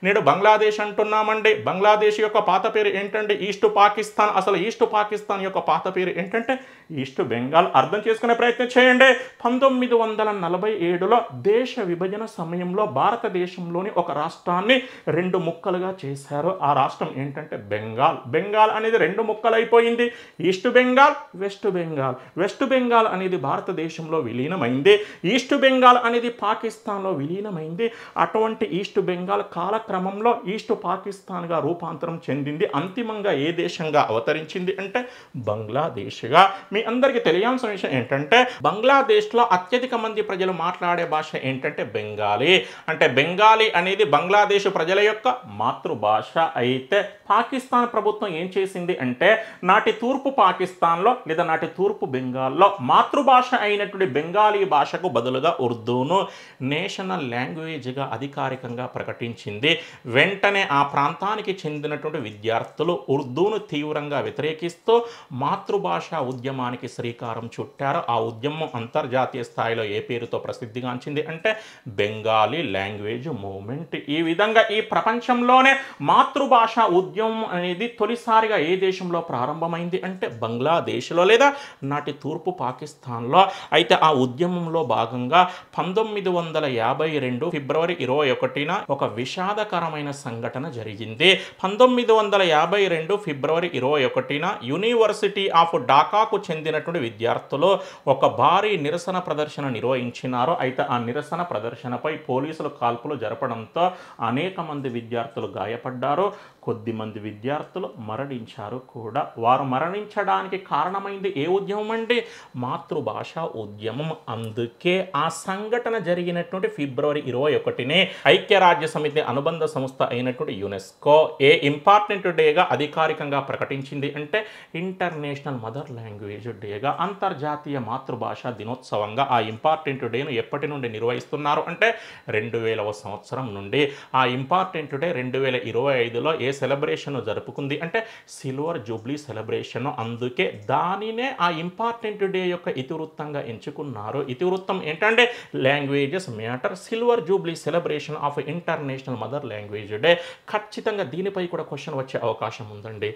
నేడు బంగ్లాదేశ్ అంటున్నామండి. బంగ్లాదేశ్ యొక్క పాత పేరు ఏంటంటే ఈస్ట్ పాకిస్తాన్. అసలు ఈస్ట్ పాకిస్తాన్ యొక్క పాత పేరు ఏంటంటే ఈస్ట్ బెంగాల్. అర్థం చేసుకునే ప్రయత్నం చేయండి. 1947లో దేశ విభజన సమయంలో భారతదేశంలోని ఒక రాష్ట్రాన్ని 2 ముక్కలుగా చేశారు. ఆ రాష్ట్రం ఏంటంటే బెంగాల్. బెంగాల్ అనేది 2 ముక్కలైపోయింది. East Bengal, west Bengal. West Bengal అనేది భారతదేశంలో విలీనమైంది. ఈస్ట్ బెంగాల్ అనేది పాకిస్తాన్లో విలీనమైంది. అటువంటి ఈస్ట్ బెంగాల్ కాలక్రమంలో ఈస్ట్ పాకిస్తాన్గా రూపాంతరం చెందింది. అంతిమంగా ఏ దేశంగా అవతరించింది అంటే బంగ్లాదేశ్గా. మీ అందరికీ తెలియాల్సిన విషయం ఏంటంటే బంగ్లాదేశ్లో అత్యధిక మంది ప్రజలు మాట్లాడే భాష ఏంటంటే బెంగాలీ. అంటే బెంగాలీ అనేది బంగ్లాదేశ్ ప్రజల యొక్క మాతృభాష. అయితే పాకిస్తాన్ ప్రభుత్వం ఏం చేసింది అంటే నాటి తూర్పు పాకిస్తాన్లో లేదా నాటి తూర్పు బెంగాల్లో మాతృభాష అయినటువంటి బెంగాలీ భాషకు బదులుగా ఉర్దూను నేషనల్ లాంగ్వేజ్గా అధికారికంగా ప్రకటించింది. వెంటనే ఆ ప్రాంతానికి చెందినటువంటి విద్యార్థులు ఉర్దూను తీవ్రంగా వ్యతిరేకిస్తూ మాతృభాష ఉద్యమానికి శ్రీకారం చుట్టారు. ఆ ఉద్యమం అంతర్జాతీయ స్థాయిలో ఏ పేరుతో ప్రసిద్ధిగాంచింది అంటే బెంగాలీ లాంగ్వేజ్ మూవ్మెంట్. ఈ విధంగా ఈ ప్రపంచంలోనే మాతృభాష ఉద్యమం అనేది తొలిసారిగా ఏ దేశంలో ప్రారంభమైంది అంటే బంగ్లాదేశ్లో లేదా నాటి తూర్పు పాకిస్తాన్లో. అయితే ఆ ఉద్యమంలో భాగంగా 1952 ఫిబ్రవరి 21న ఒక విషాదకరమైన సంఘటన జరిగింది. 1952 ఫిబ్రవరి 21న యూనివర్సిటీ ఆఫ్ ఢాకాకు చెందినటువంటి విద్యార్థులు ఒక భారీ నిరసన ప్రదర్శన నిర్వహించినారు. అయితే ఆ నిరసన ప్రదర్శనపై పోలీసులు కాల్పులు జరపడంతో అనేక మంది విద్యార్థులు గాయపడ్డారు. కొద్దిమంది విద్యార్థులు మరణించారు కూడా. వారు మరణించడానికి కారణమైంది ఏ ఉద్యమం అండి? మాతృభాష ఉద్యమం. అందుకే ఆ సంఘటన జరిగినటువంటి ఫిబ్రవరి 21నే ఐక్యరాజ్య సమితి అనుబంధ సంస్థ అయినటువంటి యునెస్కో ఏ ఇంపార్టెంట్ డేగా అధికారికంగా ప్రకటించింది అంటే ఇంటర్నేషనల్ మదర్ లాంగ్వేజ్ డేగా, అంతర్జాతీయ మాతృభాష దినోత్సవంగా ఆ ఇంపార్టెంట్ డేను ఎప్పటి నుండి నిర్వహిస్తున్నారు అంటే 2000వ సంవత్సరం నుండి. ఆ ఇంపార్టెంట్ డే 2025లో ఏ సెలబ్రేషన్ జరుపుకుంది అంటే సిల్వర్ జూబ్లీ సెలబ్రేషన్. అందుకే దానినే ఆ ఇంపార్టెంట్ డే యొక్క ఇతివృత్తంగా ఎంచుకున్నారు. ఇతివృత్తం ఏంటంటే languages matter, silver Jubilee celebration of international mother language day. ఖచ్చితంగా దీనిపై కూడా క్వశ్చన్ వచ్చే అవకాశం ఉందండి.